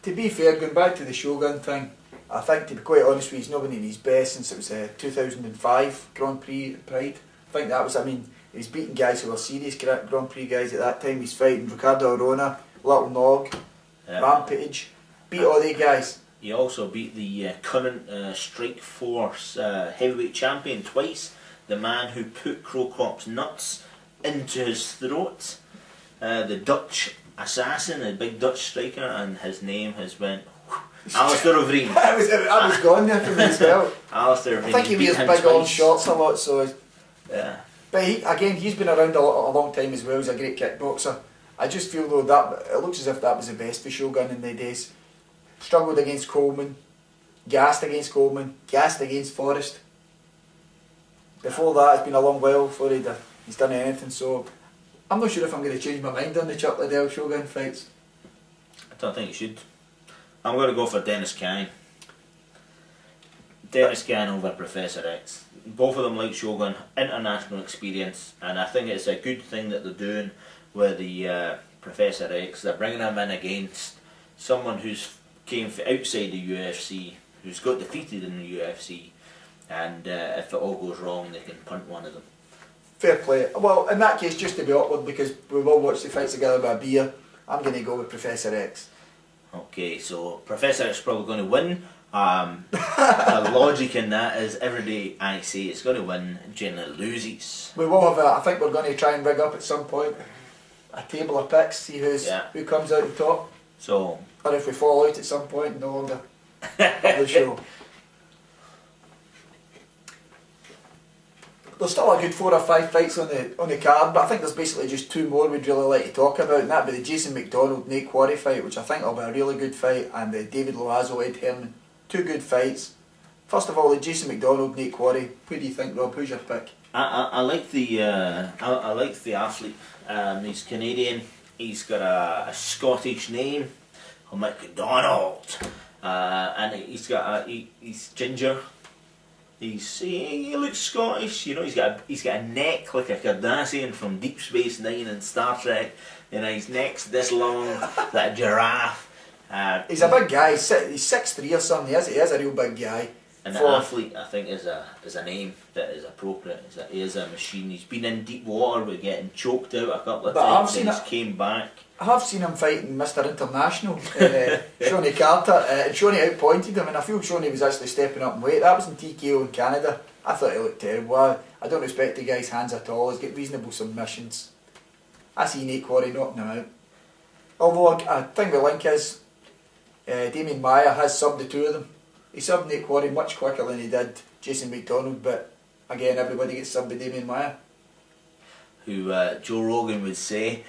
To be fair, going back to the Shogun thing, I think, to be quite honest with you, he's not been in his best since it was 2005 Grand Prix at Pride. I think that was, he was beating guys who were serious Grand Prix guys at that time. He's fighting Ricardo Arona, Little Nog, Rampage, beat all the guys. He also beat the current Strikeforce heavyweight champion twice, the man who put Crowcrop's nuts into his throat, the Dutch assassin, a big Dutch striker, and his name has went Alistair Overeem. I was gone there for me as well. Alistair Overeem. I think he wears big orange shorts a lot, so yeah. But he's been around a long time as well. He's a great kickboxer. I just feel though that it looks as if that was the best for Shogun in the days. Struggled against Coleman, gassed against Coleman, gassed against Forrest. Before that, it's been a long while before he's done anything. So I'm not sure if I'm going to change my mind on the Chuck Liddell Shogun fights. I don't think you should. I'm going to go for Dennis Kine. Dennis Kine over Professor X. Both of them like Shogun, international experience, and I think it's a good thing that they're doing with the Professor X. They're bringing him in against someone who's came from outside the UFC, who's got defeated in the UFC, and if it all goes wrong, they can punt one of them. Fair play. Well, in that case, just to be awkward, because we've all watched the fights together by a beer, I'm going to go with Professor X. Okay, so Professor X is probably going to win. The logic in that is every day I say it's going to win, generally loses. We will have I think we're going to try and rig up at some point a table of picks, see who comes out on top. So, or if we fall out at some point and no longer have the show. There's still a good 4 or 5 fights on the card, but I think there's basically just 2 more we'd really like to talk about, and that'd be the Jason McDonald Nate Quarry fight, which I think will be a really good fight, and the David Loazo Ed Herman. 2 good fights. First of all, the Jason McDonald Nate Quarry. Who do you think, Rob? Who's your pick? I like the athlete. He's Canadian. He's got a Scottish name, McDonald, and he's ginger. He looks Scottish. You know, he's got a neck like a Cardassian from Deep Space Nine and Star Trek. You know, his neck's this long, like a giraffe. He's a big guy. He's 6'3" or something. He is a real big guy. And the athlete, I think, is a name that is appropriate. He is a machine. He's been in deep water with getting choked out a couple of times and he's came back. I have seen him fighting Mr. International, Shawnee Carter, and Shawnee outpointed him, and I feel Shawnee was actually stepping up in weight. That was in TKO in Canada. I thought he looked terrible. I don't respect the guy's hands at all. He's got reasonable submissions. I see Nate Quarry knocking him out. Although I think the link is Damien Maia has subbed the 2 of them. He subbed Nate Quarry much quicker than he did Jason McDonald, but again, everybody gets subbed by Damien Maia. Who Joe Rogan would say.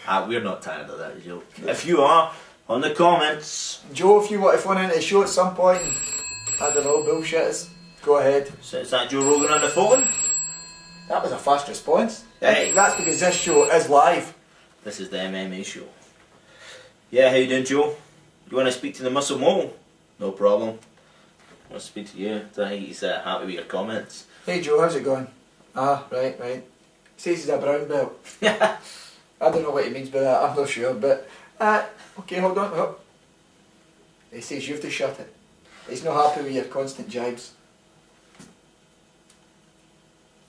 We're not tired of that joke. If you are, on the comments. Joe, if you want to phone into the show at some point, I don't know, bullshit us, go ahead. So is that Joe Rogan on the phone? That was a fast response. Hey. That's because this show is live. This is the MMA Show. Yeah, how you doing, Joe? You want to speak to the Muscle Mole? No problem. I want to speak to you. I think he's happy with your comments. Hey Joe, how's it going? Ah, right. He says he's a brown belt. I don't know what he means by that, I'm not sure, but okay, hold on. Oh. He says you have to shut it. He's not happy with your constant jibes.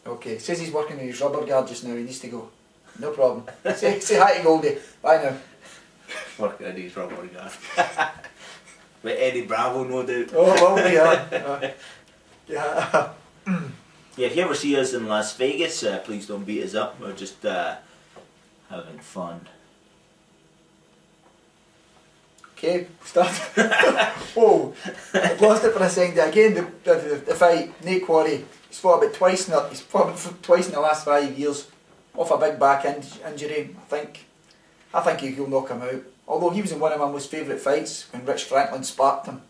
Okay, says he's working on his rubber guard just now, he needs to go. No problem. say hi to Goldie. Bye now. Working on his rubber guard. With Eddie Bravo, no doubt. Oh, well, yeah. Yeah. Yeah, if you ever see us in Las Vegas, please don't beat us up. We're just having fun. Okay, start. Whoa, I've lost it for a second. Again, the fight, Nate Quarry, he's fought about twice in the last 5 years off a big back injury. I think he'll knock him out. Although he was in one of my most favourite fights when Rich Franklin sparked him.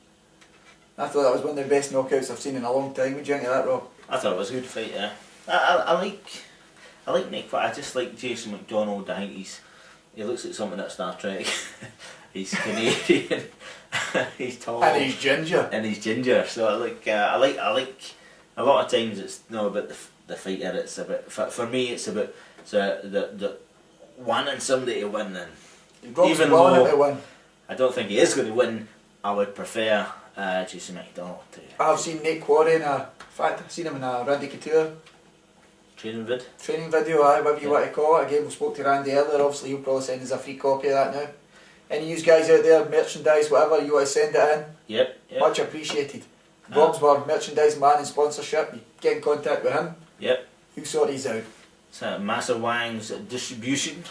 I thought that was one of the best knockouts I've seen in a long time. What do you think of that, Rob? I thought it was a good fight, yeah. I like Nick, but I just like Jason McDonald. I think he looks like something at Star Trek. He's Canadian. He's tall. And he's ginger. So I like a lot of times it's not about the fighter. It's about for me it's about the wanting somebody to win and Robb's even willing to though win. I don't think he is going to win, I would prefer Jason McDonald to. I've seen Nate Quarry in in fact, I've seen him in a Randy Couture Training vid. training video, whatever you want to call it. Again, we spoke to Randy earlier, obviously he'll probably send us a free copy of that now. Any of you guys out there, merchandise, whatever, you want to send it in, Yep. much appreciated. Robb's our merchandise man and sponsorship, you get in contact with him, Yep. he'll sort these out. It's Master Wang's distribution.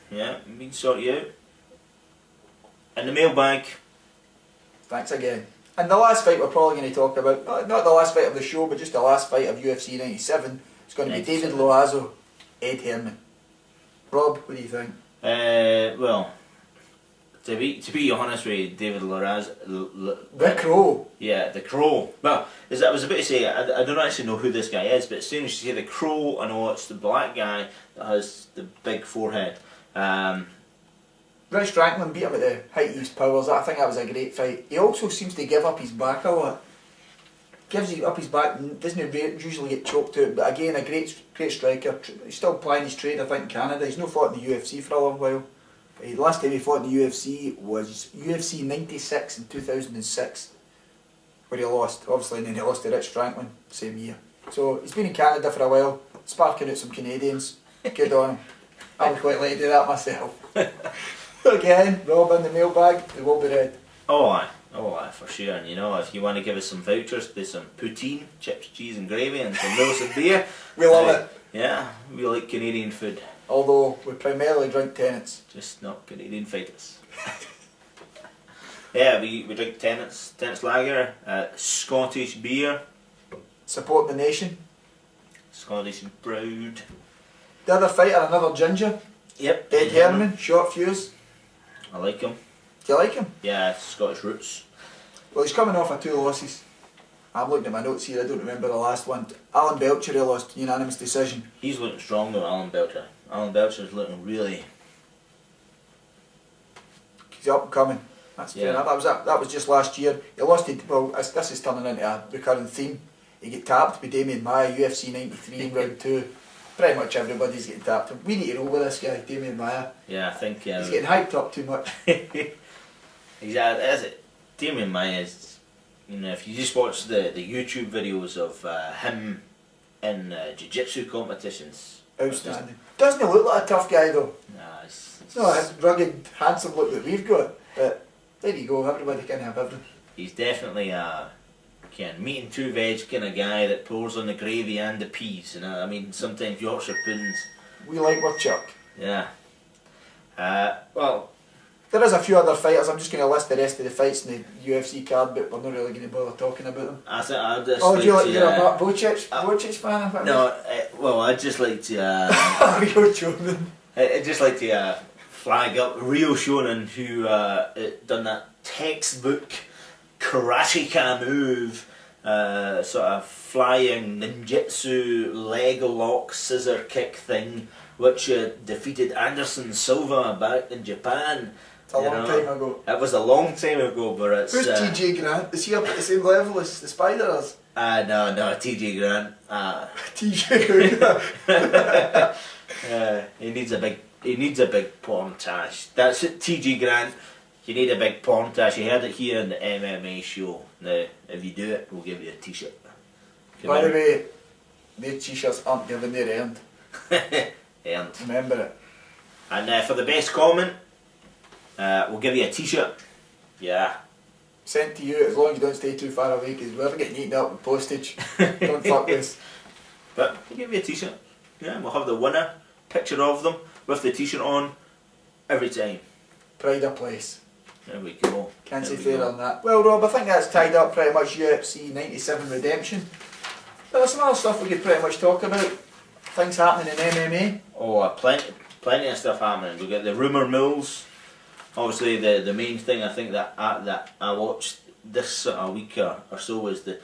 Yeah, we can sort you out. In the mailbag. Thanks again. And the last fight we're probably going to talk about, not the last fight of the show, but just the last fight of UFC 97, it's going to be David Loazo, Ed Herman. Rob, what do you think? Well, to be honest with you, David Loazo, The Crow. yeah, the Crow. Well, as I was about to say, I don't actually know who this guy is, but as soon as you say the Crow, I know it's the black guy that has the big forehead. Rich Franklin beat him at the height of his powers. I think that was a great fight. He also seems to give up his back a lot. Gives up his back, doesn't usually get choked out, but again, a great striker. He's still playing his trade, I think, in Canada. He's not fought in the UFC for a long while. But the last time he fought in the UFC was UFC 96 in 2006, where he lost, obviously, and then he lost to Rich Franklin the same year. So he's been in Canada for a while, sparking out some Canadians. Good on him. I would quite like to do that myself. Again, Rob in the mailbag, they will be read. Oh aye, for sure. And you know, if you want to give us some vouchers, there's some poutine, chips, cheese and gravy and some Wilson beer. We love it. Yeah, we like Canadian food. Although we primarily drink Tennent's. Just not Canadian fighters. Yeah, we drink Tennent's lager, Scottish beer. Support the nation. Scottish and proud. The other fighter, another ginger. Yep. Ed Herman, short fuse. I like him. Do you like him? Yeah, Scottish roots. Well, he's coming off of 2 losses. I'm looking at my notes here, I don't remember the last one. Alan Belcher, he lost, unanimous decision. He's looking strong though, Alan Belcher. Alan Belcher's looking really... He's up and coming. That's fair enough. That was just last year. He lost it, well, this is turning into a recurring theme. He get tapped by Damien Maya, UFC 93 in round 2. Pretty much everybody's getting tapped. We need to roll with this guy, Damien Maya. Yeah, I think... he's getting hyped up too much. Exactly. Damien Maya is... You know, if you just watch the YouTube videos of him in jiu-jitsu competitions... Outstanding. Doesn't he look like a tough guy though? Nah, it's not a rugged, handsome look that we've got. But there you go, everybody can have everything. He's definitely a meat and 2 veg kind of guy that pours on the gravy and the peas. You know, I mean, sometimes Yorkshire puddings. We like our chuck. Yeah. Well, there is a few other fighters. I'm just going to list the rest of the fights in the UFC card, but we're not really going to bother talking about them. I think I'd just. Oh, do you like you're a Bocic fan? No, well, I'd just like to. Rio Shonen. I'd just like to flag up Rio Shonen, who done that textbook karateka move, sort of flying ninjutsu leg lock scissor kick thing, which defeated Anderson Silva back in Japan. It's a long time ago. It was a long time ago, but it's... Who's TJ Grant? Is he up at the same level as the Spiders? No, TJ Grant. TJ Grant. He needs a big porntage. That's it, TJ Grant. You need a big porntage. You heard it here in the MMA show. Now, if you do it, we'll give you a t-shirt. By the way, their t-shirts aren't given, they're earned. Earned. Remember it. And for the best comment, we'll give you a t-shirt. Yeah. Sent to you, as long as you don't stay too far away, because we're getting eaten up with postage. Don't fuck this. But we'll give you a t-shirt. Yeah, we'll have the winner, picture of them, with the t-shirt on, every time. Pride of place. There we go. Can't say fair on that. Well, Rob, I think that's tied up pretty much UFC 97 Redemption. But there's some other stuff we could pretty much talk about. Things happening in MMA. Oh, plenty of stuff happening. We've got the rumour mills. Obviously, the main thing I think that I watched this week or so was the